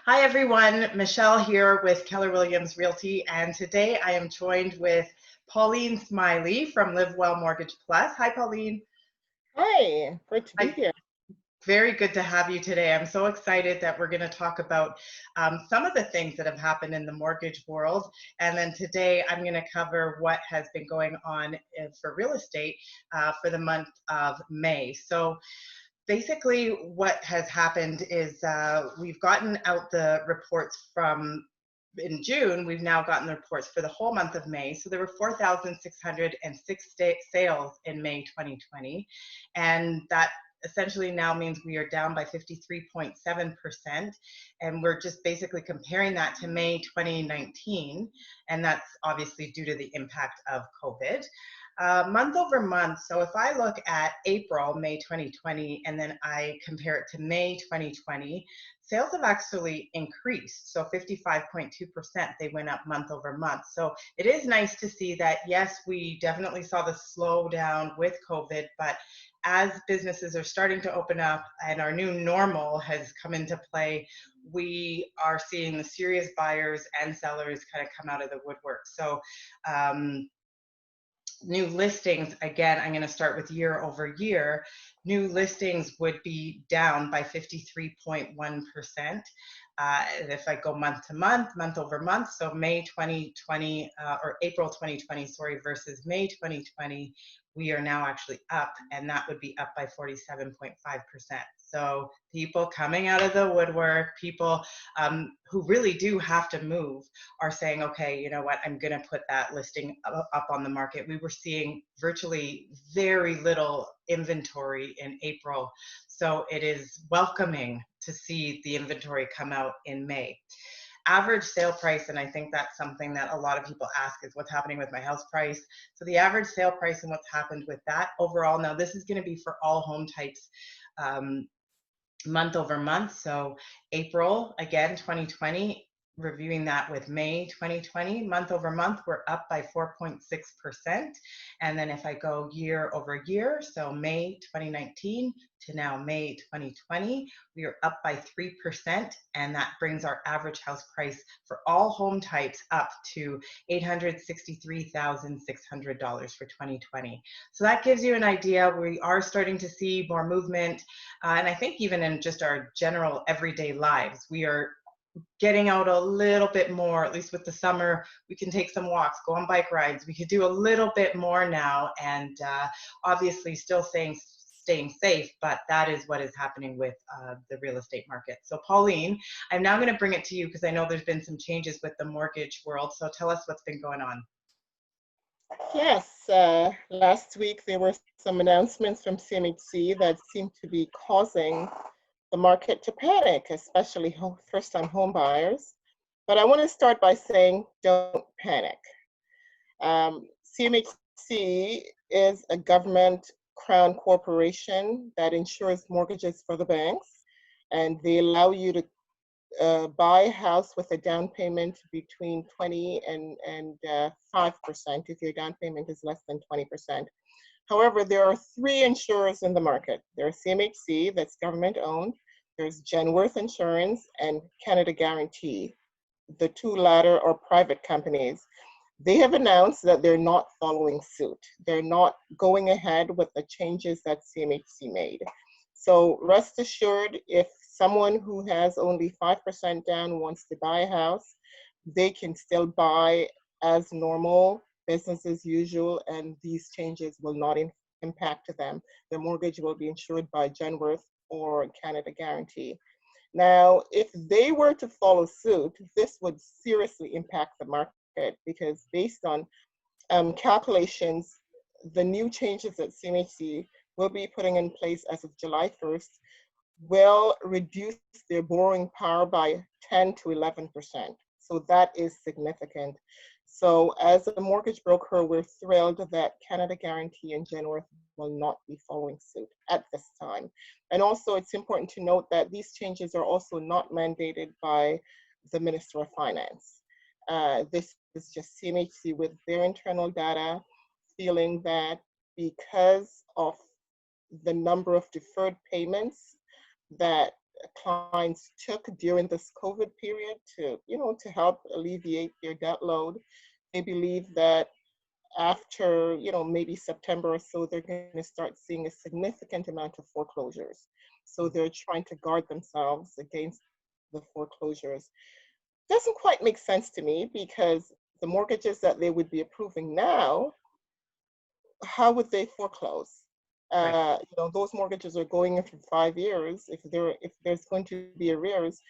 Hi everyone, Michelle here with Keller Williams Realty, and today I am joined with Pauline Smiley from Live Well Mortgage Plus. Hi Pauline. Hi, great to be Hi. here. Very good to have you today. I'm so excited that we're going to talk about some of the things that have happened in the mortgage world. And then today I'm going to cover what has been going on for real estate for the month of May. So basically what has happened is we've gotten out the reports from in June. We've now gotten the reports for the whole month of May. So there were 4,606 sales in May 2020, and that essentially now means we are down by 53.7%, and we're just basically comparing that to May 2019, and that's obviously due to the impact of COVID. Month over month, so if I look at April, May 2020, and then I compare it to May 2020, sales have actually increased. So 55.2%, they went up month over month. So it is nice to see that, yes, we definitely saw the slowdown with COVID, but as businesses are starting to open up and our new normal has come into play, we are seeing the serious buyers and sellers kind of come out of the woodwork. So new listings, again, I'm going to start with year over year. New listings would be down by 53.1%. If I go month to month, month over month, so May 2020 or April 2020, sorry, versus May 2020, we are now actually up, and that would be up by 47.5%. So people coming out of the woodwork, people who really do have to move, are saying, okay, you know what, I'm going to put that listing up on the market. We were seeing virtually very little inventory in April, so it is welcoming to see the inventory come out in May. Average sale price, and I think that's something that a lot of people ask, is what's happening with my house price. So the average sale price and what's happened with that overall, now this is going to be for all home types, month over month. So April, again, 2020, reviewing that with May 2020, month over month, we're up by 4.6%. And then if I go year over year, so May 2019 to now May 2020, we are up by 3%. And that brings our average house price for all home types up to $863,600 for 2020. So that gives you an idea. We are starting to see more movement. And I think even in just our general everyday lives, we are getting out a little bit more, at least with the summer. We can take some walks, go on bike rides. We could do a little bit more now, and obviously still staying safe, but that is what is happening with the real estate market. So Pauline, I'm now going to bring it to you because I know there's been some changes with the mortgage world. So tell us what's been going on. Yes, last week there were some announcements from CMHC that seemed to be causing the market to panic, especially first-time home buyers. But I want to start by saying, don't panic. CMHC is a government crown corporation that insures mortgages for the banks, and they allow you to buy a house with a down payment between 20 and 5% if your down payment is less than 20%. However, there are three insurers in the market. There's CMHC, that's government owned. There's Genworth Insurance and Canada Guarantee. The two latter are private companies. They have announced that they're not following suit. They're not going ahead with the changes that CMHC made. So rest assured, if someone who has only 5% down wants to buy a house, they can still buy as normal, business as usual, and these changes will not impact them. Their mortgage will be insured by Genworth or Canada Guarantee. Now, if they were to follow suit, this would seriously impact the market because based on calculations, the new changes that CMHC will be putting in place as of July 1st will reduce their borrowing power by 10 to 11%. So that is significant. So as a mortgage broker, we're thrilled that Canada Guarantee and Genworth will not be following suit at this time. And also it's important to note that these changes are also not mandated by the Minister of Finance. This is just CMHC with their internal data feeling that because of the number of deferred payments that clients took during this COVID period to, to help alleviate their debt load. They believe that after, maybe September or so, they're going to start seeing a significant amount of foreclosures. So they're trying to guard themselves against the foreclosures. Doesn't quite make sense to me, because the mortgages that they would be approving now, how would they foreclose? Right. Those mortgages are going in for 5 years. If there's going to be arrears,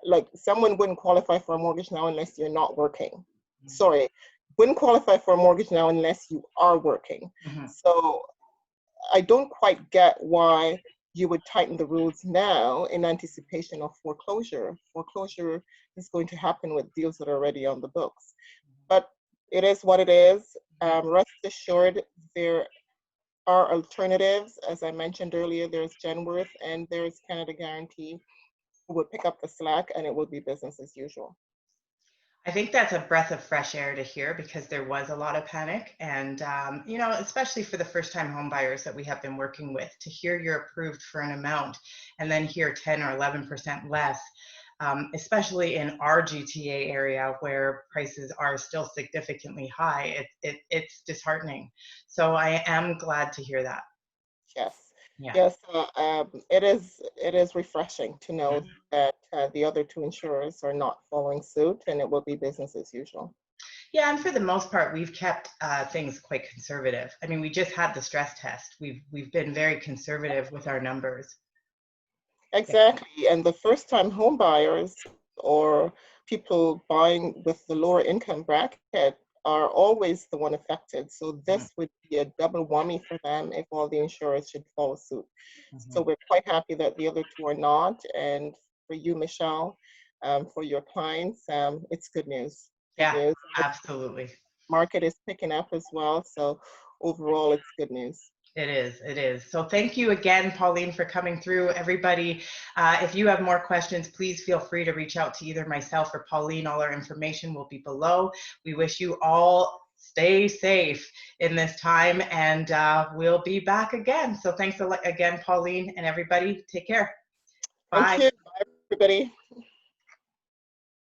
like, someone wouldn't qualify for a mortgage now unless you're not working. Sorry, wouldn't qualify for a mortgage now unless you are working. Mm-hmm. So I don't quite get why you would tighten the rules now in anticipation of foreclosure. Foreclosure is going to happen with deals that are already on the books. But it is what it is. Rest assured, there are alternatives. As I mentioned earlier, there's Genworth and there's Canada Guarantee, who would pick up the slack, and it would be business as usual. I think that's a breath of fresh air to hear, because there was a lot of panic. And, especially for the first time home buyers that we have been working with, to hear you're approved for an amount and then hear 10 or 11% less, especially in our GTA area where prices are still significantly high, it's disheartening. So I am glad to hear that. Yes. Yeah. Yes, it is refreshing to know that the other two insurers are not following suit, and it will be business as usual. Yeah, and for the most part, we've kept things quite conservative. I mean, we just had the stress test. We've been very conservative with our numbers. Exactly, and the first-time home buyers or people buying with the lower income bracket are always the one affected. So this would be a double whammy for them if all the insurers should follow suit. So we're quite happy that the other two are not. And for you, Michelle, for your clients, it's good news. Good Yeah, news. absolutely. Market is picking up as well. So overall, it's good news. It is. It is. So thank you again, Pauline, for coming through. Everybody, if you have more questions, please feel free to reach out to either myself or Pauline. All our information will be below. We wish you all stay safe in this time, and we'll be back again. So thanks again, Pauline, and everybody. Take care. Bye. Thank you. Bye, everybody.